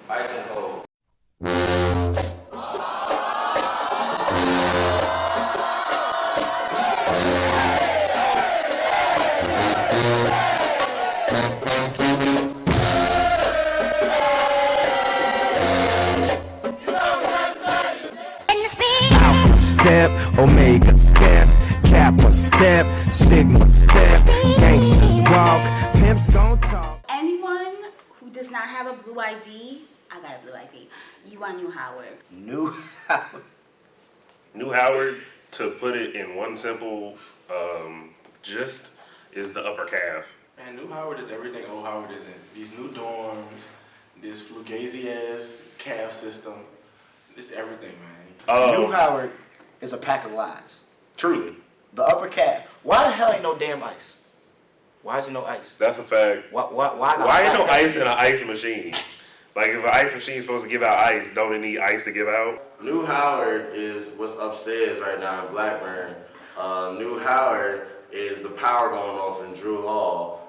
Bison cold. Alpha step, Omega step, Kappa step, Sigma step, gangsters walk, pimps gon' talk. Anyone who does not have a blue ID, I got a blue ID. You are New Howard. New Howard. New Howard, to put it in one simple gist, is the upper calf. Man, New Howard is everything old Howard isn't. These new dorms, this fugazi-ass calf system, it's everything, man. New Howard is a pack of lies. Truly. The upper calf. Why the hell ain't no damn ice? Why is there no ice? That's a fact. Why ain't no ice in an ice machine? Like, if an ice machine is supposed to give out ice, don't it need ice to give out? New Howard is what's upstairs right now in Blackburn. New Howard is the power going off in Drew Hall.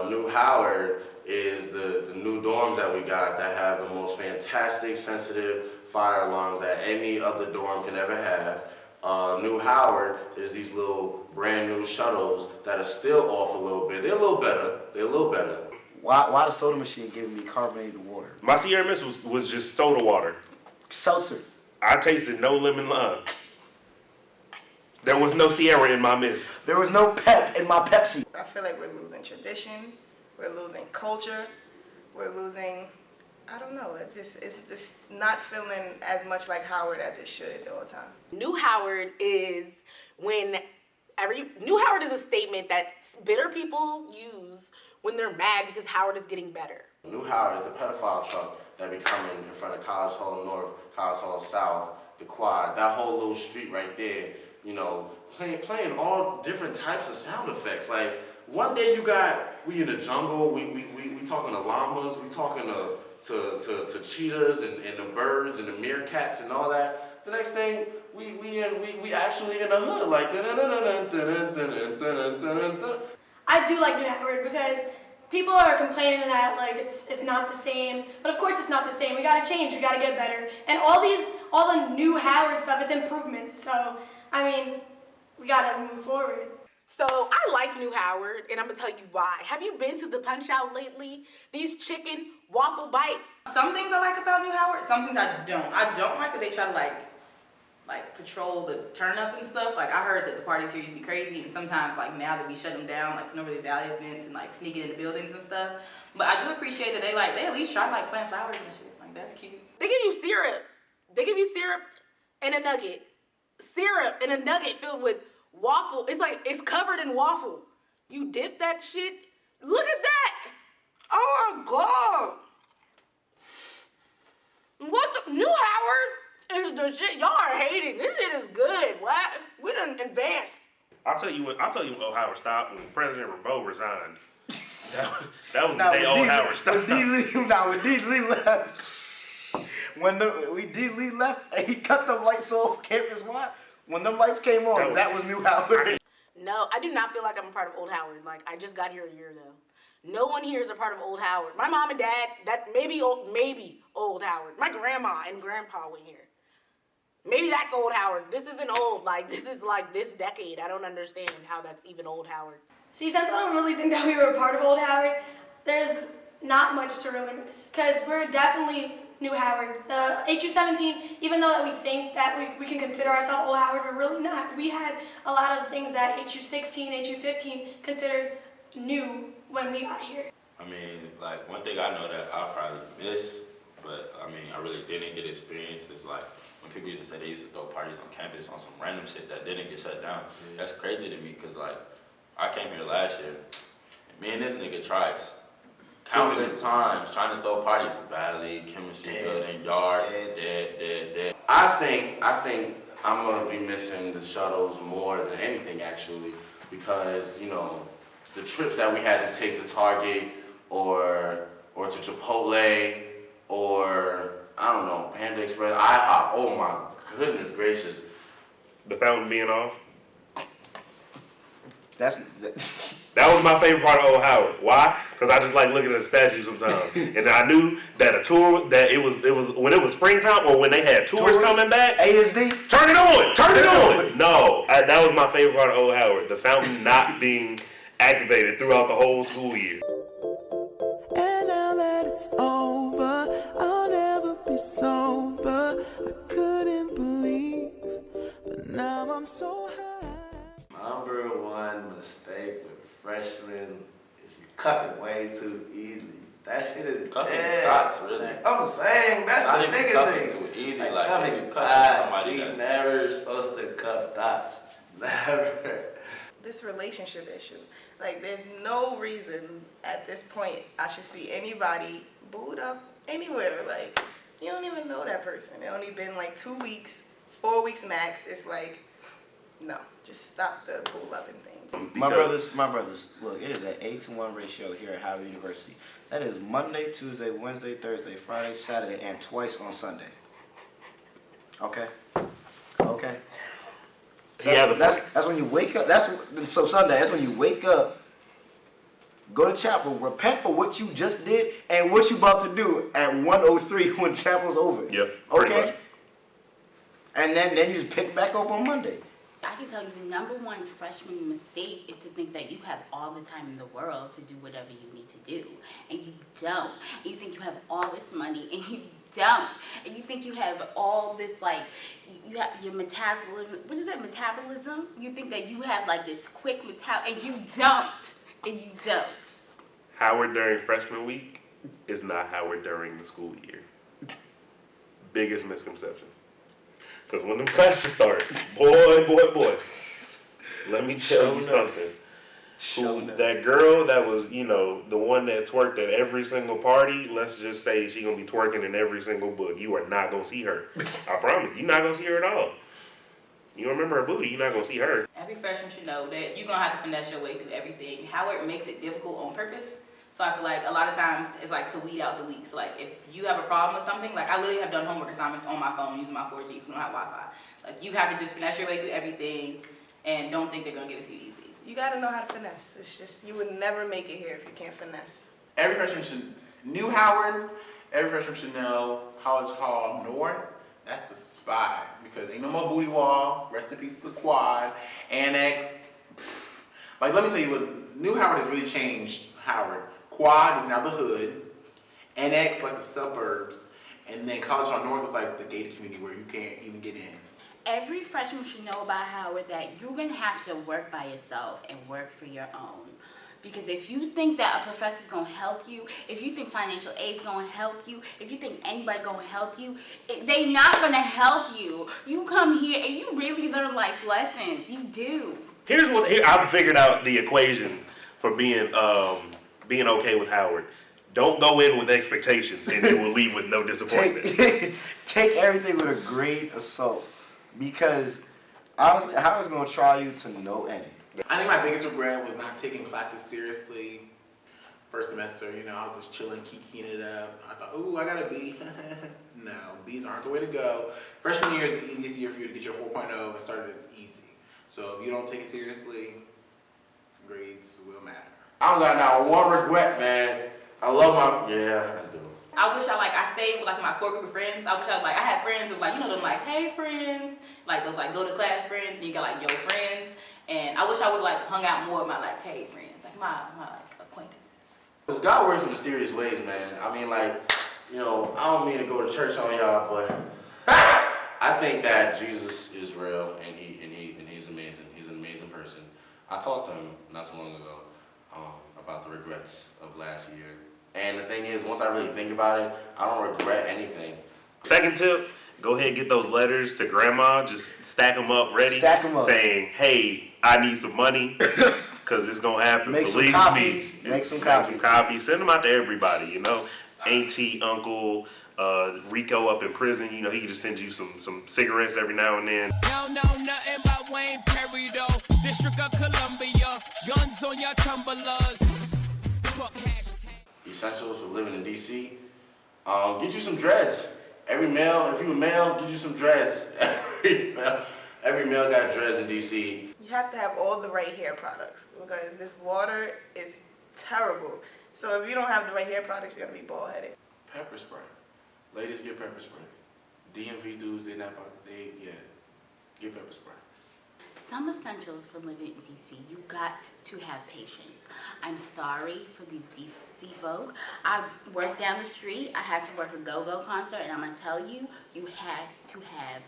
New Howard is the new dorms that we got that have the most fantastic, sensitive fire alarms that any other dorm can ever have. New Howard is these little brand new shuttles that are still off a little bit. They're a little better. Why the soda machine giving me carbonated water? My Sierra Mist was just soda water. Seltzer. I tasted no lemon lime. There was no Sierra in my mist. There was no pep in my Pepsi. I feel like we're losing tradition, we're losing culture, we're losing, I don't know, it's just not feeling as much like Howard as it should all the time. New Howard is New Howard is a statement that bitter people use when they're mad because Howard is getting better. New Howard is a pedophile truck that be coming in front of College Hall North, College Hall South, the Quad, that whole little street right there, you know, playing all different types of sound effects. Like, one day we in the jungle, we talking to llamas, we talking to cheetahs and the birds and the meerkats and all that. The next thing, we actually in the hood, like I do like New Howard because people are complaining that like it's not the same, but of course it's not the same. We gotta change, we gotta get better. And all the New Howard stuff, it's improvements. So, I mean, we gotta move forward. So I like New Howard, and I'm gonna tell you why. Have you been to the Punch Out lately? These chicken waffle bites. Some things I like about New Howard, some things I don't. I don't like that they try to like patrol the turn up and stuff. Like, I heard that the parties here used to be crazy, and sometimes like now that we shut them down, like Snow Really Valley events and like sneaking in the buildings and stuff. But I do appreciate that they at least try to like plant flowers and shit. Like, that's cute. They give you syrup. They give you syrup and a nugget. Syrup and a nugget filled with waffle. It's like it's covered in waffle. You dip that shit. Look at that. Oh my god. What the New Howard is the shit. Y'all are hating. This shit is good. What? We done advanced. I'll tell you when old Howard stopped, when President Rabeau resigned. That was the day old Howard stopped. When D. Lee left. When D. Lee left, and he cut them lights off campus wide. When them lights came on, that was New Howard. No, I do not feel like I'm a part of Old Howard. Like, I just got here a year ago. No one here is a part of Old Howard. My mom and dad, that maybe Old Howard. My grandma and grandpa went here. Maybe that's Old Howard. This isn't old. Like, this is like this decade. I don't understand how that's even Old Howard. See, since I don't really think that we were a part of Old Howard, there's not much to really miss. Because we're definitely New Howard. The HU17, even though that we think that we can consider ourselves Old Howard, we're really not. We had a lot of things that HU16, HU15 considered new when we got here. I mean, like, one thing I know that I'll probably miss, but I mean, I really didn't get experience is like, when people used to say they used to throw parties on campus on some random shit that didn't get shut down. Yeah. That's crazy to me, because like, I came here last year, and me and this nigga tried countless times trying to throw parties. Valley, chemistry building, yard, dead. I think I'm gonna be missing the shuttles more than anything, actually, because, you know, the trips that we had to take to Target or to Chipotle or, I don't know, Panda Express, IHOP. Oh my goodness gracious. The fountain being off. That was my favorite part of Old Howard. Why? because I just like looking at the statue sometimes. And I knew that a tour, that it was when it was springtime or when they had tours coming back. ASD? Turn it on! No, that was my favorite part of Old Howard, the fountain not being activated throughout the whole school year. And now that it's over, I'll never be sober. I couldn't believe, but now I'm so high. Number one mistake with freshmen is you cuff it way too easily. That shit is Cuffing dead. thoughts, really. Like, I'm saying that's Not the even nigga cuffing thing. too easy, Like like, cuffing maybe cuffing thoughts. somebody We that's- never supposed to cuff thoughts. Never. This relationship issue. Like, there's no reason at this point I should see anybody booed up anywhere. Like, you don't even know that person. It only been like 2 weeks, 4 weeks max. It's like, no, just stop the boo loving thing. My brothers, look, it is an 8-to-1 ratio here at Howard University. That is Monday, Tuesday, Wednesday, Thursday, Friday, Saturday, and twice on Sunday. Okay? Okay? So that's when you wake up. So Sunday, that's when you wake up, go to chapel, repent for what you just did and what you about to do at 1:03 when chapel's over. Yep. Okay? And then you just pick back up on Monday. I can tell you the number one freshman mistake is to think that you have all the time in the world to do whatever you need to do. And you don't. And you think you have all this money and you don't. And you think you have all this, like, you have your metabolism. What is it, metabolism? You think that you have like this quick and you don't. And you don't. Howard during freshman week is not Howard during the school year. Biggest misconception. Because when them classes start, boy, let me tell you something. That girl that was, the one that twerked at every single party, let's just say she gonna be twerking in every single book. You are not gonna see her. I promise. You're not gonna see her at all. You don't remember her booty, you're not gonna see her. Every freshman should know that you're gonna have to finesse your way through everything. Howard makes it difficult on purpose. So I feel like a lot of times it's like to weed out the weak. So like if you have a problem with something, like I literally have done homework assignments on my phone using my 4G because we don't have Wi-Fi. Like you have to just finesse your way through everything and don't think they're gonna give it to you easy. You gotta know how to finesse. It's just, you would never make it here if you can't finesse. Every freshman should, New Howard, every freshman should know College Hall North, that's the spot. Because ain't no more booty wall, rest in peace to the quad, annex. Like let me tell you what, New Howard has really changed Howard. Quad is now the hood, annex like the suburbs, and then College Hall North is like the gated community where you can't even get in. Every freshman should know about Howard that you're going to have to work by yourself and work for your own. Because if you think that a professor's going to help you, if you think financial aid's going to help you, if you think anybody going to help you, they not going to help you. You come here and you really learn life lessons. You do. Here I've figured out the equation for being okay with Howard. Don't go in with expectations and you will leave with no disappointment. Take everything with a grain of salt. Because honestly, Howard's gonna try you to no end. I think my biggest regret was not taking classes seriously. First semester, I was just chilling, kikiing it up. I thought, ooh, I got a B. No, B's aren't the way to go. Freshman year is the easiest year for you to get your 4.0 and start it easy. So if you don't take it seriously, grades will matter. I don't got not one regret, man. I love I do. I wish I stayed with my core group of friends. I wish I had friends who them hey friends, like those go to class friends, and you got yo friends. And I wish I would hung out more with my hey friends, my acquaintances. Cause God works in mysterious ways, man. I mean, I don't mean to go to church on y'all, but I think that Jesus is real and he's amazing. He's an amazing person. I talked to him not so long ago about the regrets of last year. And the thing is, once I really think about it, I don't regret anything. Second tip, go ahead and get those letters to grandma. Just stack them up ready. Stack them up. Saying, hey, I need some money because it's going to happen. Make Believe some copies. me. Make some copies. Send them out to everybody, Auntie, uncle, Rico up in prison, he can just send you some cigarettes every now and then. Y'all know nothing about Wayne Perry though. District of Columbia, guns on your tumblers. Fuck hashtag. Essentials for living in DC. Get you some dreads. Every male, if you a male, get you some dreads. Every male got dreads in DC. You have to have all the right hair products because this water is terrible. So if you don't have the right hair products, you're gonna be bald headed. Pepper spray. Ladies get pepper spray. DMV dudes, get pepper spray. Some essentials for living in DC. You got to have patience. I'm sorry for these DC folk. I worked down the street. I had to work a go-go concert, and I'm gonna tell you, you had to have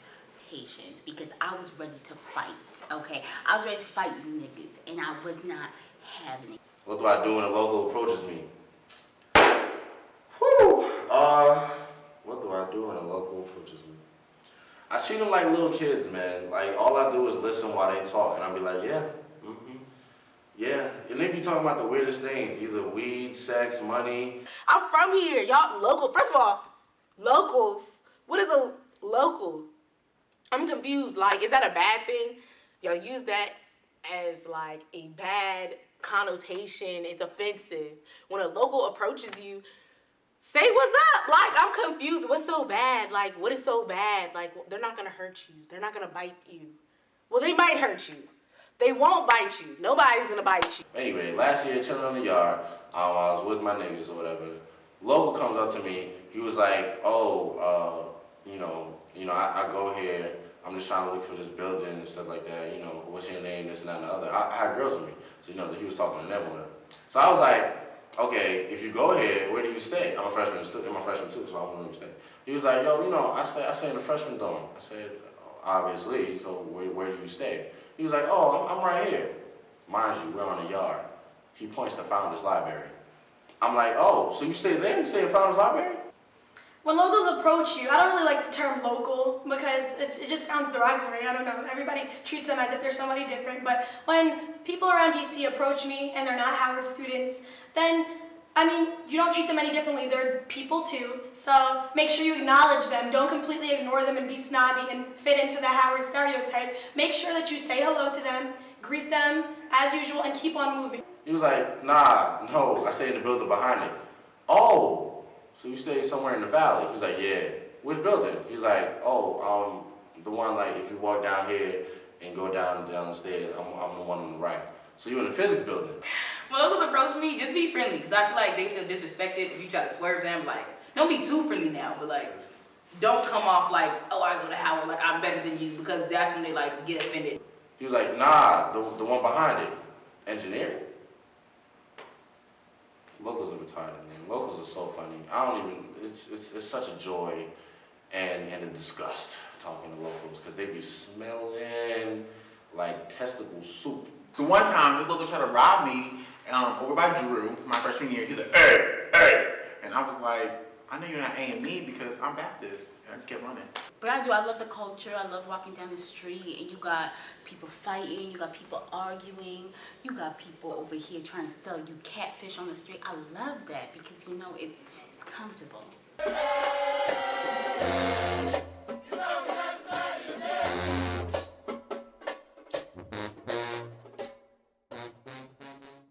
patience because I was ready to fight. Okay, I was ready to fight you niggas, and I was not having it. What do I do when a local approaches me? Whew. What do I do when a local approaches me? I treat them like little kids, man. Like, all I do is listen while they talk, and I'll be like, yeah, yeah. And they be talking about the weirdest things, either weed, sex, money. I'm from here, y'all. Local. First of all, locals. What is a local? I'm confused. Like, is that a bad thing? Y'all use that as like a bad connotation. It's offensive. When a local approaches you, say what's up. Like, I'm confused. What's so bad? Like, what is so bad? Like, they're not gonna hurt you. They're not gonna bite you. Well, they might hurt you. They won't bite you. Nobody's gonna bite you. Anyway, last year, chilling in the yard, I was with my niggas or whatever. Local comes up to me. He was like, oh, I go here. I'm just trying to look for this building and stuff like that. You know, what's your name, this and that and the other. I had girls with me. So, he was talking to them or whatever. So I was like, okay, if you go here, where do you stay? I'm a freshman too, so I don't know where you stay. He was like, yo, I stay in the freshman dorm. I said, obviously, so where do you stay? He was like, oh, I'm right here. Mind you, we're on a yard. He points to Founders Library. I'm like, oh, so you stay there? You stay in Founders Library? When locals approach you, I don't really like the term local because it just sounds derogatory. I don't know. Everybody treats them as if they're somebody different. But when people around DC approach me and they're not Howard students, then, you don't treat them any differently. They're people too. So make sure you acknowledge them. Don't completely ignore them and be snobby and fit into the Howard stereotype. Make sure that you say hello to them, greet them as usual, and keep on moving. He was like, nah, no, I stay in the building behind it. Oh. So you stay somewhere in the valley? He was like, yeah. Which building? He was like, oh, the one like if you walk down here and go down the stairs, I'm the one on the right. So you're in the physics building. When locals approach me, just be friendly, because I feel like they feel disrespected if you try to swerve them. Like, don't be too friendly now, but like, don't come off like, oh, I go to Howard, like I'm better than you, because that's when they like get offended. He was like, nah, the one behind it, engineering. Locals are retarded, man. Locals are so funny. It's such a joy and a disgust talking to locals because they be smelling like testicle soup. So one time, this local tried to rob me over by Drew, my freshman year. He's like, hey. And I was like, I know you're not A&E because I'm Baptist. And I just kept running. But I love the culture. I love walking down the street and you got people fighting, you got people arguing, you got people over here trying to sell you catfish on the street. I love that because it's comfortable.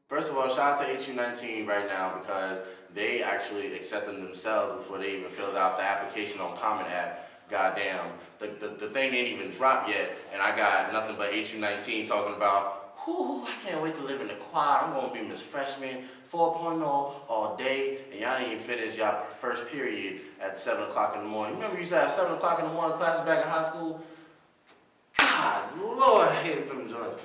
First of all, shout out to HU19 right now because they actually accepted themselves before they even filled out the application on Common App. Goddamn, the thing ain't even dropped yet, and I got nothing but HU19 talking about, whoo, I can't wait to live in the quad. I'm gonna be Miss Freshman 4.0 all day, and y'all didn't even finish y'all first period at 7 o'clock in the morning. Remember you used to have 7 o'clock in the morning classes back in high school? God, Lord, I hated them joints.